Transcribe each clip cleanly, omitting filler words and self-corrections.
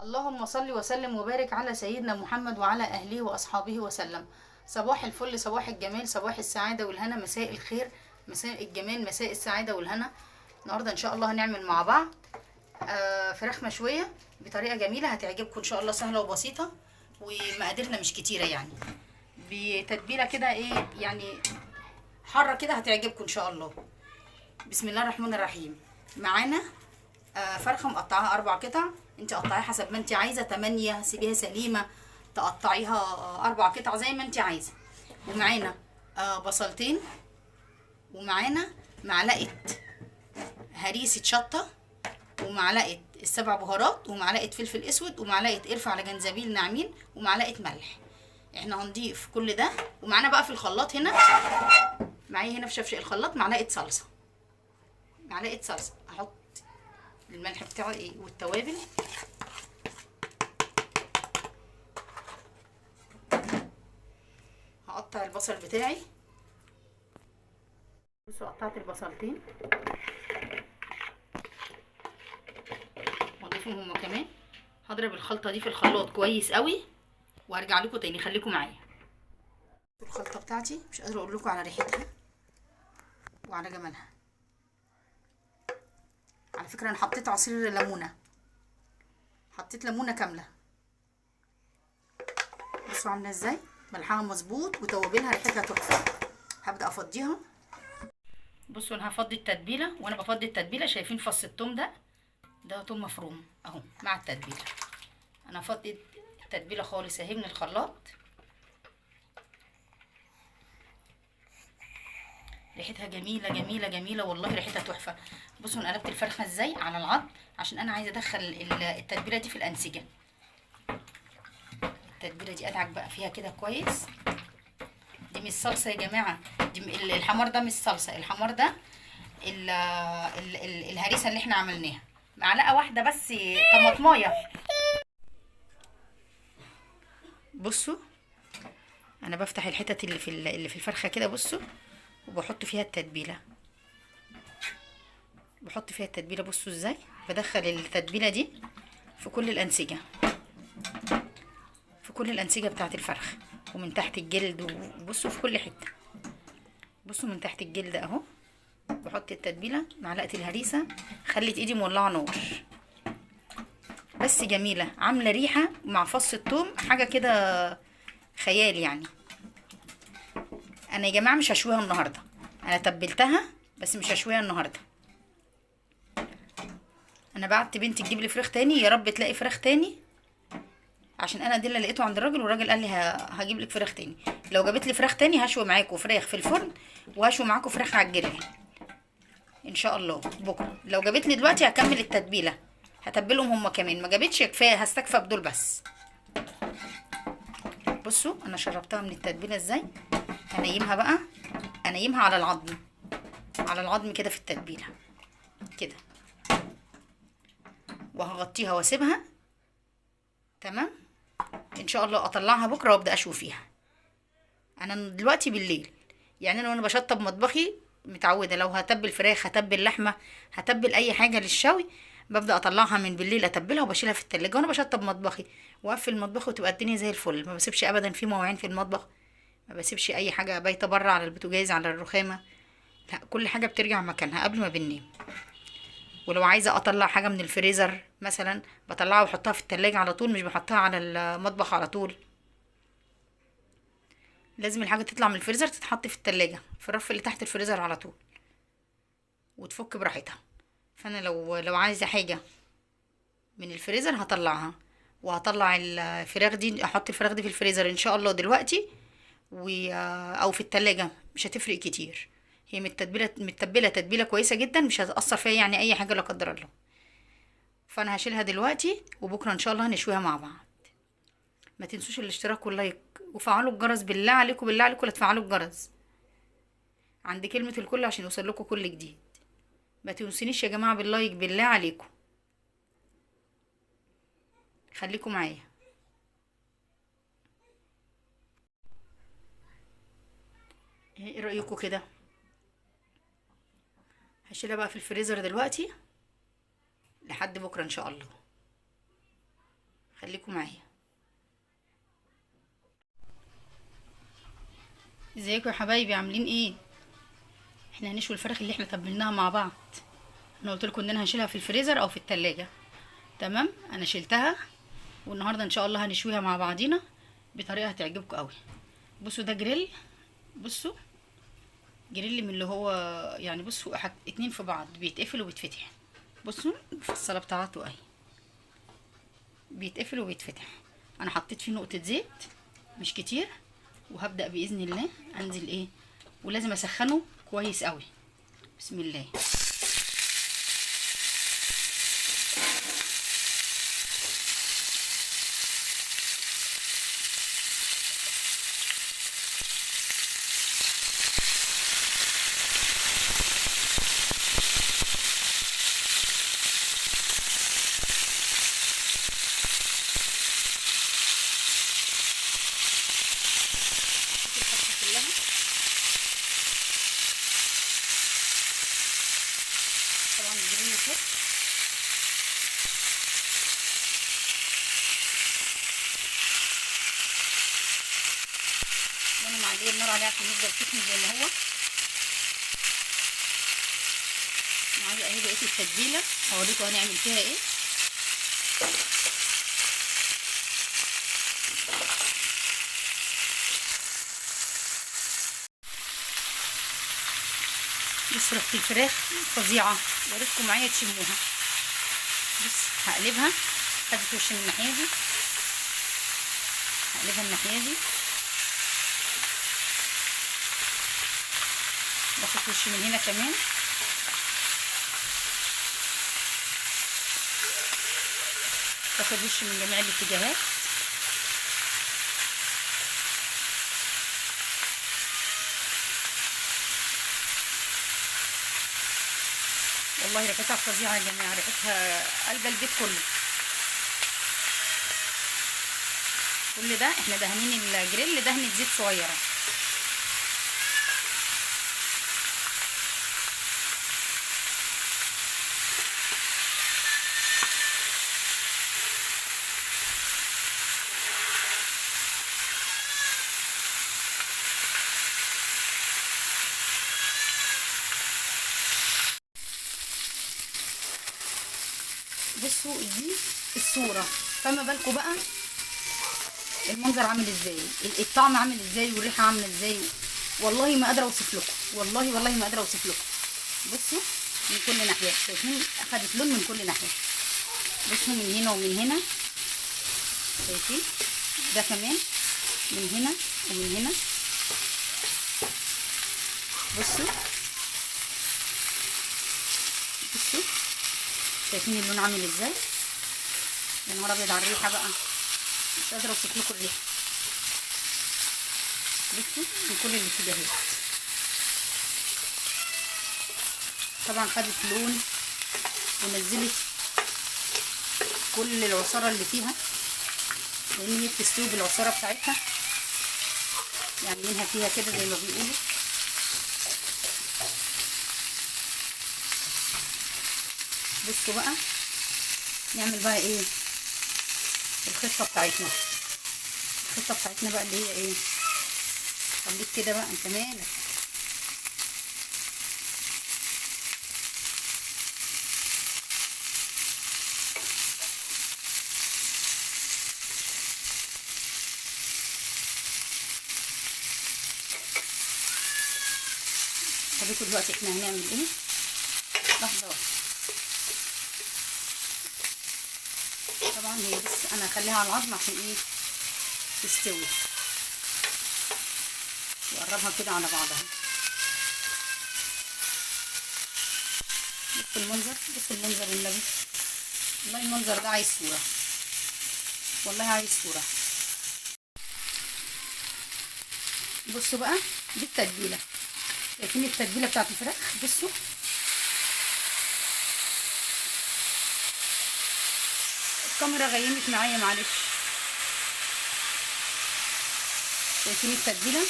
اللهم صل وسلم وبارك على سيدنا محمد وعلى أهله وأصحابه وسلم. صباح الفل، صباح الجمال، صباح السعادة والهنا، مساء الخير، مساء الجمال، مساء السعادة والهنا. النهاردة إن شاء الله هنعمل مع بعض فراخ مشوية بطريقة جميلة هتعجبكم إن شاء الله، سهلة وبسيطة ومقاديرنا مش كتيرة يعني، بتتبيلة كده إيه يعني حارة كده هتعجبكم إن شاء الله. بسم الله الرحمن الرحيم. معانا فرخه مقطعاها 4 قطع، انت قطعيها حسب ما انت عايزه، 8 سيبيها سليمه، تقطعيها 4 قطع زي ما انت عايزه. ومعانا بصلتين، ومعانا معلقه هريسه شطه، ومعلقه السبع بهارات، ومعلقه فلفل اسود، ومعلقه قرفه على جنزبيل ناعمين، ومعلقه ملح. احنا هنضيف كل ده. ومعانا بقى في الخلاط هنا، معايا هنا في شفشق الخلاط معلقه صلصه، معلقه صلصه. احط الملح بتاعه ايه والتوابل. هقطع البصل بتاعي. بصوا قطعت البصلتين واضيفهم هما كمان. هضرب الخلطه دي في الخلاط كويس قوي وهرجع لكم تاني، خليكم معايا. الخلطه بتاعتي مش قادره اقول لكم على ريحتها وعلى جمالها. على فكره انا حطيت عصير ليمونه، حطيت ليمونه كامله. بصوا عامله ازاي، ملحها مظبوط وتوابلها ريحتها تحفه. هبدا افضيها. بصوا انا هفضي التتبيله، وانا بفضي التتبيله شايفين فص الثوم ده ثوم مفروم اهو مع التتبيله. انا هفضي التتبيله خالص اهي من الخلاط. ريحتها جميله جميله جميله والله، ريحتها تحفه. بصوا انا قلبت الفرخه ازاي على العظم عشان انا عايزه ادخل التتبيله دي في الانسجه. التتبيله دي ادعك بقى فيها كده كويس. دي مش صلصه يا جماعه، دي الحمار ده مش صلصه، الحمار ده الهريسه اللي احنا عملناها. معلقه واحده بس طماطمايه. بصوا انا بفتح الحتت اللي في الفرخه كده، بصوا، وبحط فيها التتبيله. بحط فيها التتبيله. بصوا ازاي بدخل التتبيله دي في كل الانسجه، في كل الانسجه بتاعه الفرخ، ومن تحت الجلد. وبصوا في كل حته، بصوا من تحت الجلد اهو. بحط التتبيله، معلقه الهريسه. خلت ايدي مولعه نار، بس جميله، عامله ريحه مع فص الثوم حاجه كده خيال يعني. انا يا جماعه مش هشويها النهارده، انا تبلتها بس مش هشويها النهارده. انا بعت بنتي تجيب لي فراخ تاني، يا رب تلاقي فراخ تاني، عشان انا دي اللي لقيته عند الراجل، والراجل قال لي هجيب لك فراخ تاني. لو جابت لي فراخ تاني هشوي معاكم فراخ في الفرن، وهشوي معاكم فراخ على الجريل ان شاء الله بكره. لو جابت لي دلوقتي هكمل التتبيله، هتبلهم هما كمان. ما جابتش كفايه، هستكفى بدول بس. بصوا انا شربتها من التتبيله ازاي. هنيمها بقى، انيمها على العظم، على العظم كده في التتبيله كده، وهغطيها واسيبها. تمام. ان شاء الله اطلعها بكره وابدا اشوي فيها. انا دلوقتي بالليل يعني، انا وانا بشطب مطبخي متعوده لو هتبل فراخ، هتبل لحمه، هتبل اي حاجه للشوي، ببدا اطلعها من بالليل اتبلها وبشيلها في التلاجة وانا بشطب مطبخي، واقفل المطبخ وتبقى الدنيا زي الفل. ما بسيبش ابدا في مواعين في المطبخ، ما بسيبش اي حاجه بايته بره على البوتاجاز على الرخامه، لا، كل حاجه بترجع مكانها قبل ما بننام. ولو عايزه اطلع حاجه من الفريزر مثلا بطلعها واحطها في التلاجة على طول، مش بحطها على المطبخ على طول. لازم الحاجه تطلع من الفريزر تتحط في التلاجة في الرف اللي تحت الفريزر على طول، وتفك براحتها. فانا لو عايزه حاجه من الفريزر هطلعها، وهطلع الفراخ دي، احط الفراخ دي في الفريزر ان شاء الله دلوقتي، او في التلاجة مش هتفرق كتير. هي متبله تتبيله كويسه جدا، مش هتاثر فيها يعني اي حاجه لا قدر الله. فانا هشيلها دلوقتي، وبكره ان شاء الله هنشويها مع بعض. ما تنسوش الاشتراك واللايك، وفعلوا الجرس بالله عليكم، بالله عليكم لا تفعلوا الجرس عند كلمه الكل عشان يوصل لكم كل جديد. ما تنسونيش يا جماعه باللايك بالله عليكم. خليكم معايا. ايه رايكم كده؟ هشيلها بقى في الفريزر دلوقتي لحد بكره ان شاء الله. خليكم معايا. ازيكم يا حبايبي، عاملين ايه؟ احنا هنشوي الفراخ اللي احنا تبلناها مع بعض. انا قلت لكم ان انا هشيلها في الفريزر او في التلاجة. تمام، انا شلتها والنهارده ان شاء الله هنشويها مع بعضينا بطريقه هتعجبكم قوي. بصوا ده جريل، بصوا جريل من اللي هو يعني بصوا اتنين في بعض بيتقفل وبيتفتح. بصوا الفصله بتاعته اهي بيتقفل وبيتفتح. انا حطيت فيه نقطه زيت مش كتير، وهبدا باذن الله انزل ايه، ولازم اسخنه كويس قوي. بسم الله. طبعا الجرين كده وانا معليه النار عليه عشان يفضل سخن زي ما هو. معايا اهي بقيت التتبيله، هوريكم هنعمل فيها ايه. بص ريحه الفراخ فظيعه، يا ريتكم معايا تشموها. بص هقلبها، خدت وش من الناحيه دي، هقلبها الناحيه دي، باخد وش من هنا كمان. باخد وش من جميع الاتجاهات. والله ريحتها فظيعه يا جماعه، ريحتها قلب البيت كله. كل ده احنا دهنين الجريل دهنه زيت صغيره. بصوا دي الصوره، فما بالكم بقى المنظر عامل ازاي، الطعم عامل ازاي، والريحه عامله ازاي. والله ما قادره اوصف لكم، والله ما قادره اوصف لكم. بصوا من كل ناحيه، شايفين اخدت لون من كل ناحيه. بصوا من هنا ومن هنا، شايفين ده كمان من هنا ومن هنا. بصوا بصوا شايفين اللون عامل ازاي. يا نهار ابيض على الريحه بقى، مش قادره اوصف لكم الريحه. بصوا من كل الاتجاهات. طبعا خدت لون ونزلت كل العصاره اللي فيها، لان هي بتستوي بالعصاره بتاعتها، يعني منها فيها كده زي ما بيقولوا. بصوا بقى نعمل بقى ايه الخطه بتاعتنا. الخطه بتاعتنا بقى اللي هي ايه، خليك كده بقى، انت مالك. هوريكم دلوقتي احنا هنعمل ايه. لحظه واحده. طبعا هي بس انا هخليها على العظم عشان ايه تستوي، وقربها كده على بعضها. بصوا المنظر، بصوا المنظر النبي، والله المنظر ده عايز صورة، والله عايز صورة. بصوا بقى دي التتبيلة، شايفين التتبيلة بتاعت الفراخ. بصوا الكاميرا غيمت معايا معلش. شايفين التتبيلة،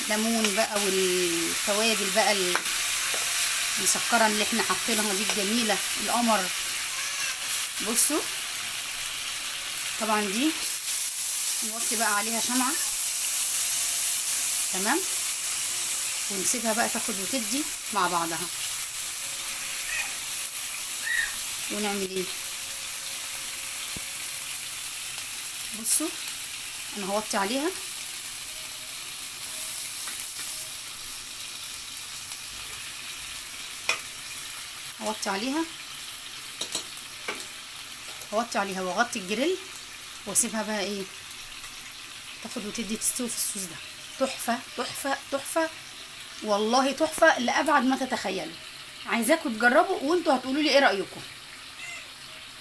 ليمون بقى والتوابل بقى المسكره اللي احنا حاطينها دي الجميله القمر. بصوا طبعا دي نوطي بقى عليها شمعه، تمام، ونسيبها بقى تاخد وتدي مع بعضها. ونعمل ايه؟ بصوا انا هوطي عليها، هوطي عليها واغطي الجريل واسيبها بقى ايه تاخد وتدي، تستوي في الصوص ده. تحفه تحفه تحفه والله، تحفه لابعد ما تتخيلوا. عايزاكم تجربوا وانتوا هتقولوا لي ايه رايكم.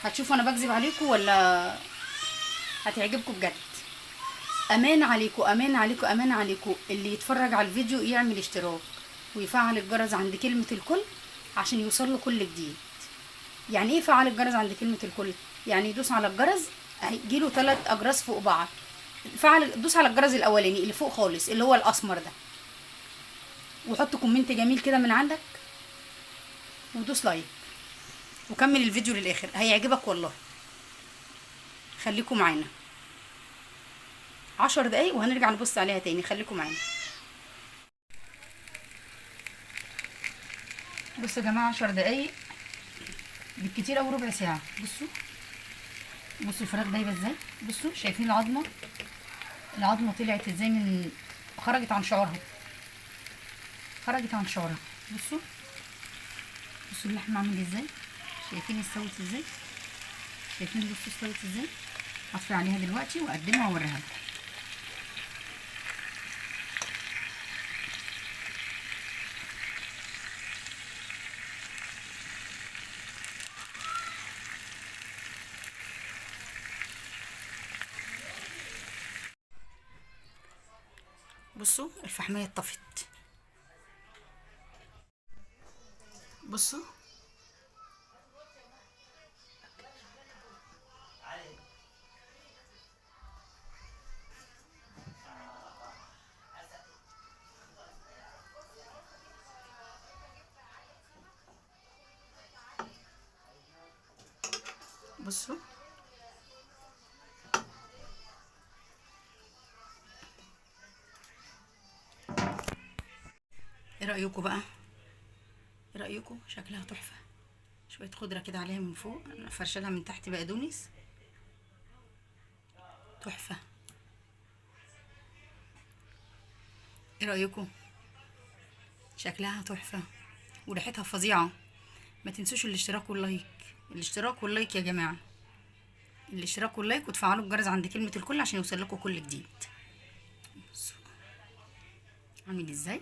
هتشوفوا انا بكذب عليكم ولا هتعجبكم بجد. امان عليكم امان عليكم امان عليكم. اللي يتفرج على الفيديو يعمل اشتراك ويفعل الجرس عند كلمه الكل عشان يوصل له كل جديد. يعني ايه فعل الجرس عند كلمه الكل؟ يعني يدوس على الجرس هيجيله 3 اجراس فوق بعض. دوس على الجرس الاولاني اللي فوق خالص اللي هو الاسمر ده، وحط كومنت جميل كده من عندك، ودوس لايك، وكمل الفيديو للاخر هيعجبك والله. خليكم معانا 10 دقايق وهنرجع نبص عليها تاني. خليكم معانا. بصوا يا جماعه 10 دقايق بالكتير او ربع ساعه. بصوا الفراخ دايبه ازاي. بصوا شايفين العظمه طلعت ازاي، من خرجت عن شعرها. بصوا اللحمه عامل ازاي، شايفين استوت ازاي، شايفين بصوا استوت ازاي. هطفي عليها دلوقتي واقدمها واوريها لكم. بصوا الفحمية اتطفت. بصوا ايه رأيكم بقى؟ ايه رأيكم؟ شكلها تحفة. شوية خضرة كده عليها من فوق، انا فرشلها من تحت بقدونس. تحفة. ايه رأيكم؟ شكلها تحفة وريحتها فظيعة. ما تنسوش الاشتراك واللايك يا جماعة. الاشتراك واللايك وتفعلوا الجرس عند كلمة الكل عشان يوصل لكم كل جديد. عامل ازاي؟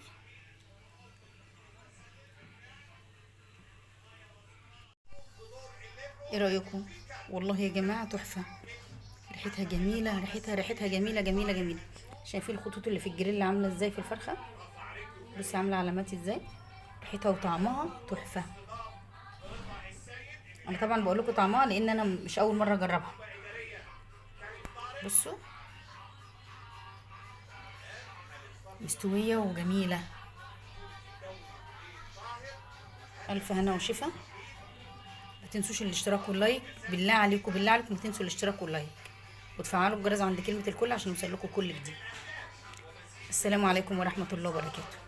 ايه رايكم؟ والله يا جماعه تحفه. ريحتها جميله، ريحتها جميله جميله جميله. شايفين الخطوط اللي في الجريل عامله ازاي في الفرخه؟ بصي عامله علامات ازاي. ريحتها وطعمها تحفه. انا طبعا بقول لكم طعمها لان انا مش اول مره اجربها. بصوا مستويه وجميله. الف هنا وشفا. ما تنسوش الاشتراك واللايك، بالله عليكم بالله عليكم ما تنسوا الاشتراك واللايك وتفعلوا الجرس عند كلمه الكل عشان يوصل لكم كل جديد. السلام عليكم ورحمه الله وبركاته.